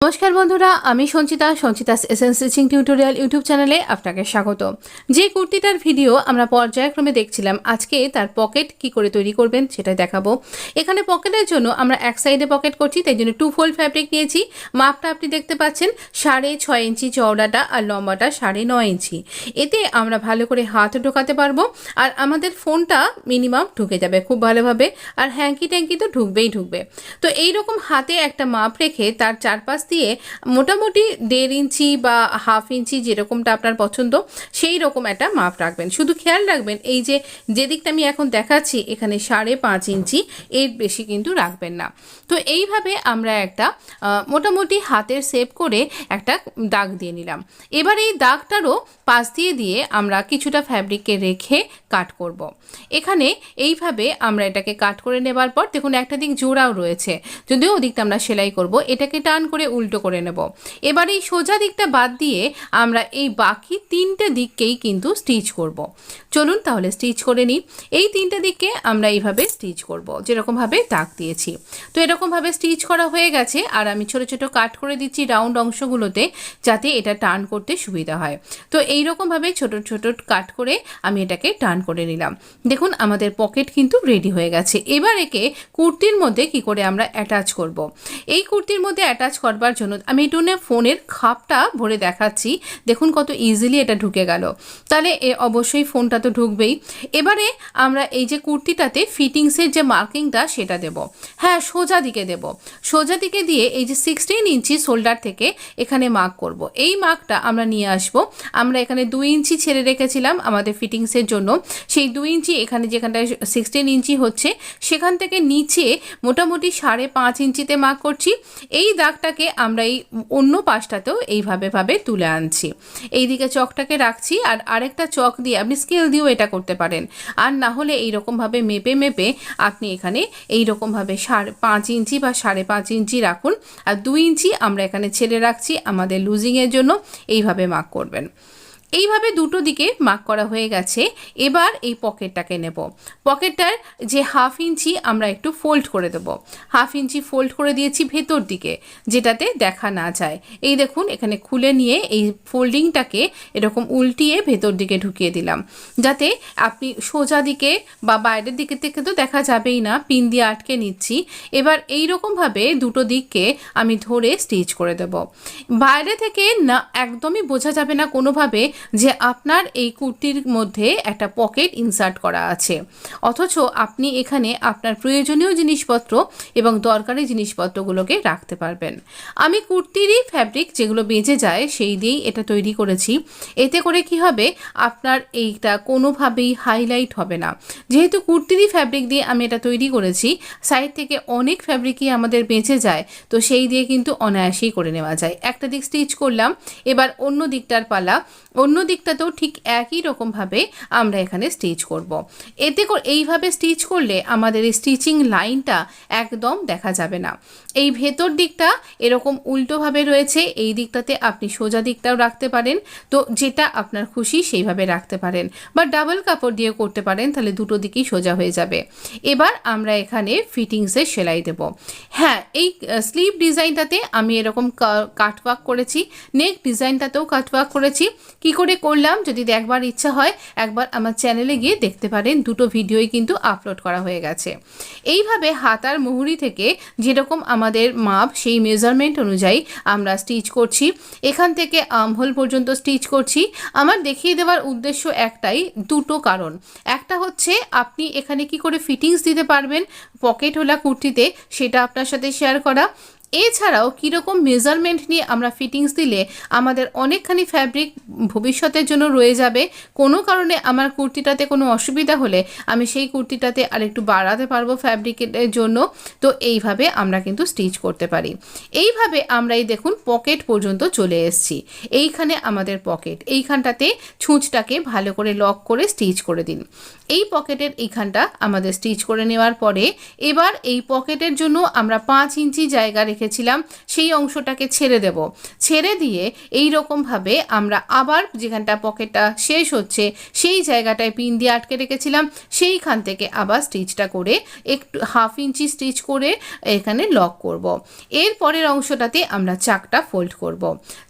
नमस्कार बंधुरा आमी संचिता संचितास एसेंस स्टिचिंग टिউটোরিয়াল यूट्यूब चैनेले आपनाके स्वागत। जे कुर्तिटार भिडियो आमरा पर्यायक्रमे देखछिलाम आजके तार पकेट कि करे तैरि करबेन सेटाई देखाबो। एखाने पकेटेर जोन्नो आमरा एक साइडे पकेट करछि ताई जोन्नो टू फोल्ड फैब्रिक नियेछि। मापटा आपनि देखते पाच्छेन 6.5 इंची चौड़ाटा आर लम्बाटा 9.5 इंची। एते आमरा भालो करे हाथ ढोकाते पारबो आर आमादेर फोनटा मिनिमाम ढुके जाबे खूब भालोभाबे आर हैंकी टैंकी तो ढुकबेई ढुकबे। तो एई रकम हाते एकटा माप रेखे तार चारपाश दिए मोटामुटी 1.5 इंची बा हाफ इंची जेरकमटा आपनार पछंद सेई रकम एकटा माप राखबेन। शुधु खेयाल राखबेन एई जे दिकटा आमि एखन देखाच्छि एखाने 5.5 इंची एर बेशी किन्तु राखबेन ना। तो एइभाবে আমরা একটা মোটামুটি হাতের শেপ করে একটা দাগ দিয়ে নিলাম। এবার এই দাগটারও পাশ দিয়ে আমরা কিছুটা ফ্যাব্রিককে রেখে কাট করব। এখানে এইভাবে আমরা এটাকে কাট করে নেবার পর দেখুন একটা দিক জোড়াও রয়েছে, যদিও ওদিকটা আমরা সেলাই করব। এটাকে টান করে উল্টো করে নেব। এবার এই সোজা দিকটা বাদ দিয়ে আমরা এই বাকি তিনটে দিককেই কিন্তু স্টিচ করব। চলুন তাহলে স্টিচ করে নিই। এই তিনটে দিককে আমরা এইভাবে স্টিচ করব যেরকমভাবে দাগ দিয়েছি। তো এরকমভাবে স্টিচ করা হয়ে গেছে আর আমি ছোট ছোট কাট করে দিচ্ছি রাউন্ড অংশগুলোতে যাতে এটা টার্ন করতে সুবিধা হয়। তো এই রকমভাবে ছোট ছোট কাট করে আমি এটাকে টার্ন করে নিলাম। দেখুন আমাদের পকেট কিন্তু রেডি হয়ে গেছে। এবার একে কুর্তির মধ্যে কি করে আমরা অ্যাটাচ করব। এই কুর্তির মধ্যে অ্যাটাচ করবার জন্য আমি একটু ফোনের খাপটা ভরে দেখাচ্ছি। দেখুন কত ইজিলি এটা ঢুকে গেল। তাহলে অবশ্যই ফোনটা তো ঢুকবেই। এবারে আমরা এই যে কুর্তিটাতে ফিটিংসের যে মার্কিংটা সেটা দেব। হ্যাঁ সোজা দিকে দেব। সোজা দিকে দিয়ে এই যে 16 ইঞ্চি শোল্ডার থেকে এখানে মার্ক করব। এই মার্কটা আমরা নিয়ে আসব। আমরা এখানে 2 ইঞ্চি ছেড়ে রেখেছিলাম আমাদের ফিটিংসের জন্য। সেই 2 ইঞ্চি এখানে যেখানটায় 16 ইঞ্চি হচ্ছে সেখান থেকে নিচে মোটামুটি 5.5 ইঞ্চিতে মার্ক করছি। এই দাগটাকে আমরা এই অন্য পাশটাতেও এইভাবে তুলে আনছি। এইদিকে চকটাকে রাখছি আর আরেকটা চক দিয়ে আপনি স্কেল দিয়েও এটা করতে পারেন। আর না হলে এইরকমভাবে মেপে আপনি এখানে এইরকমভাবে 5.5 ইঞ্চি বা 5.5 ইঞ্চি রাখুন। আর 2 ইঞ্চি আমরা এখানে ছেড়ে রাখছি আমাদের লুজিংয়ের জন্য। এইভাবে মার্ক করবেন। এইভাবে দুটো দিকে মার্ক করা হয়ে গেছে। এবার এই পকেটটাকে নেব। পকেটটার যে হাফ ইঞ্চি আমরা একটু ফোল্ড করে দেব। হাফ ইঞ্চি ফোল্ড করে দিয়েছি ভেতর দিকে যেটাতে দেখা না যায়। এই দেখুন এখানে খুলে নিয়ে এই ফোল্ডিংটাকে এরকম উল্টিয়ে ভেতর দিকে ঢুকিয়ে দিলাম যাতে আপনি সোজা দিকে বা বাইরের দিকে থেকে তো দেখা যাবেই না, পিন দিয়ে আটকে নিচ্ছি। এবার এই রকমভাবে দুটো দিককে আমি ধরে স্টিচ করে দেব। বাইরে থেকে না একদমই বোঝা যাবে না কোনোভাবে যে আপনার এই কুর্তির মধ্যে একটা পকেট ইনসার্ট করা আছে, অথচ আপনি এখানে আপনার প্রয়োজনীয় জিনিসপত্র এবং দরকারি জিনিসপত্রগুলোকে রাখতে পারবেন। আমি কুর্তিরই ফ্যাব্রিক যেগুলো বেঁচে যায় সেই দিয়েই এটা তৈরি করেছি। এতে করে কি হবে আপনার এইটা কোনোভাবেই হাইলাইট হবে না। যেহেতু কুর্তিরই ফ্যাব্রিক দিয়ে আমি এটা তৈরি করেছি, সাইড থেকে অনেক ফ্যাব্রিকই আমাদের বেঁচে যায়, তো সেই দিয়ে কিন্তু অনায়াসেই করে নেওয়া যায়। একটা দিক স্টিচ করলাম, এবার অন্য দিকটার পালা। অন্য দিকটাতেও ঠিক একই রকমভাবে আমরা এখানে স্টিচ করব। এতে করে এইভাবে স্টিচ করলে আমাদের এই স্টিচিং লাইনটা একদম দেখা যাবে না। এই ভেতর দিকটা এরকম উল্টোভাবে রয়েছে, এই দিকটাতে আপনি সোজা দিকটাও রাখতে পারেন। তো যেটা আপনার খুশি সেইভাবে রাখতে পারেন বা ডাবল কাপড় দিয়ে করতে পারেন, তাহলে দুটো দিকই সোজা হয়ে যাবে। এবার আমরা এখানে ফিটিংসের সেলাই দেব। হ্যাঁ এই স্লিভ ডিজাইনটাতে আমি এরকম কাটওয়ার্ক করেছি, নেক ডিজাইনটাতেও কাটওয়ার্ক করেছি। কি করে করলাম যদি দেখবার ইচ্ছা হয় একবার আমার চ্যানেলে গিয়ে দেখতে পারেন, দুটো ভিডিওই কিন্তু আপলোড করা হয়ে গেছে। এইভাবে হাতার মুহুরি থেকে যেরকম আমাদের মাপ সেই মেজারমেন্ট অনুযায়ী আমরা স্টিচ করছি। এখান থেকে আর্মহোল পর্যন্ত স্টিচ করছি। আমার দেখিয়ে দেওয়ার উদ্দেশ্য একটাই, দুটো কারণ। একটা হচ্ছে আপনি এখানে কি করে ফিটিংস দিতে পারবেন পকেটওয়ালা কুর্তিতে সেটা আপনার সাথে শেয়ার করা। এছাড়াও কীরকম মেজারমেন্ট নিয়ে আমরা ফিটিংস দিলে আমাদের অনেকখানি ফ্যাব্রিক ভবিষ্যতের জন্য রয়ে যাবে। কোনো কারণে আমার কুর্তিটাতে কোনো অসুবিধা হলে আমি সেই কুর্তিটাতে আরেকটু বাড়াতে পারবো ফ্যাব্রিকের জন্য। তো এইভাবে আমরা কিন্তু স্টিচ করতে পারি। এইভাবে আমরা এই দেখুন পকেট পর্যন্ত চলে এসেছি। এইখানে আমাদের পকেট, এইখানটাতে ছুঁচটাকে ভালো করে লক করে স্টিচ করে দিন। এই পকেটের এইখানটা আমাদের স্টিচ করে নেওয়ার পরে এবার এই পকেটের জন্য আমরা 5 ইঞ্চি জায়গা রেখে রেখেছিলাম সেই অংশটাকে ছেড়ে দেব। ছেড়ে দিয়ে এই রকমভাবে আমরা আবার যেখানটা পকেটটা শেষ হচ্ছে সেই জায়গাটায় পিন দিয়ে আটকে রেখেছিলাম, সেইখান থেকে আবার স্টিচটা করে একটু 1/2 ইঞ্চি স্টিচ করে এখানে লক করব। এর পরের অংশটাতে আমরা চাকটা ফোল্ড করব।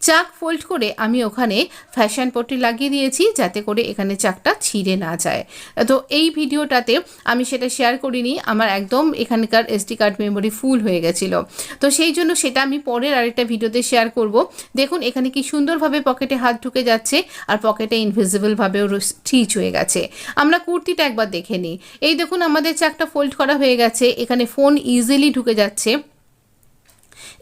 চাক ফোল্ড করে আমি ওখানে ফ্যাশন পট্টি লাগিয়ে দিয়েছি যাতে করে এখানে চাকটা ছিঁড়ে না যায়। তো এই ভিডিওটাতে আমি সেটা শেয়ার করিনি, আমার একদম এখানকার SD কার্ড মেমোরি ফুল হয়ে গেছিল, তো সেই জন্য সেটা আমি পরের আরেকটা ভিডিওতে শেয়ার করব। দেখুন এখানে কি সুন্দরভাবে পকেটে হাত ঢুকে যাচ্ছে আর পকেটে ইনভিজিবলভাবেও স্টিচ হয়ে গেছে। আমরা কুর্তিটা একবার দেখে নিই। এই দেখুন আমাদের চাকটা ফোল্ড করা হয়ে গেছে, এখানে ফোন ইজিলি ঢুকে যাচ্ছে।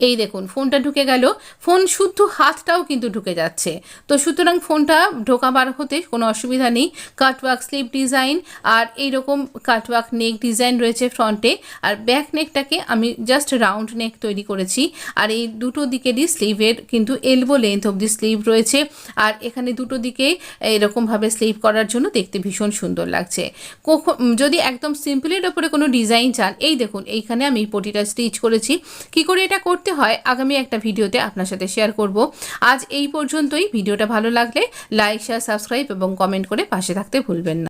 এই দেখুন ফোনটা ঢুকে গেল, ফোন শুদ্ধ হাতটাও কিন্তু ঢুকে যাচ্ছে। তো সুতরাং ফোনটা ঢোকাবার হতে কোনো অসুবিধা নেই। কাটওয়ার্ক স্লিভ ডিজাইন আর এইরকম কাটওয়ার্ক নেক ডিজাইন রয়েছে ফ্রন্টে, আর ব্যাক নেকটাকে আমি জাস্ট রাউন্ড নেক তৈরি করেছি। আর এই দুটো দিকেরই স্লিভের কিন্তু এলবো লেন্থ অবধি স্লিভ রয়েছে, আর এখানে দুটো দিকে এরকমভাবে স্লিভ করার জন্য দেখতে ভীষণ সুন্দর লাগছে। যদি একদম সিম্পলের ওপরে কোনো ডিজাইন চান, এই দেখুন এইখানে আমি পটিটা স্টিচ করেছি। কি করে এটা করতে হয় আগামী একটা ভিডিওতে আপনার সাথে শেয়ার করব। আজ এই পর্যন্তই। ভিডিওটা ভালো লাগলে লাইক, শেয়ার, সাবস্ক্রাইব এবং কমেন্ট করে পাশে থাকতে ভুলবেন না।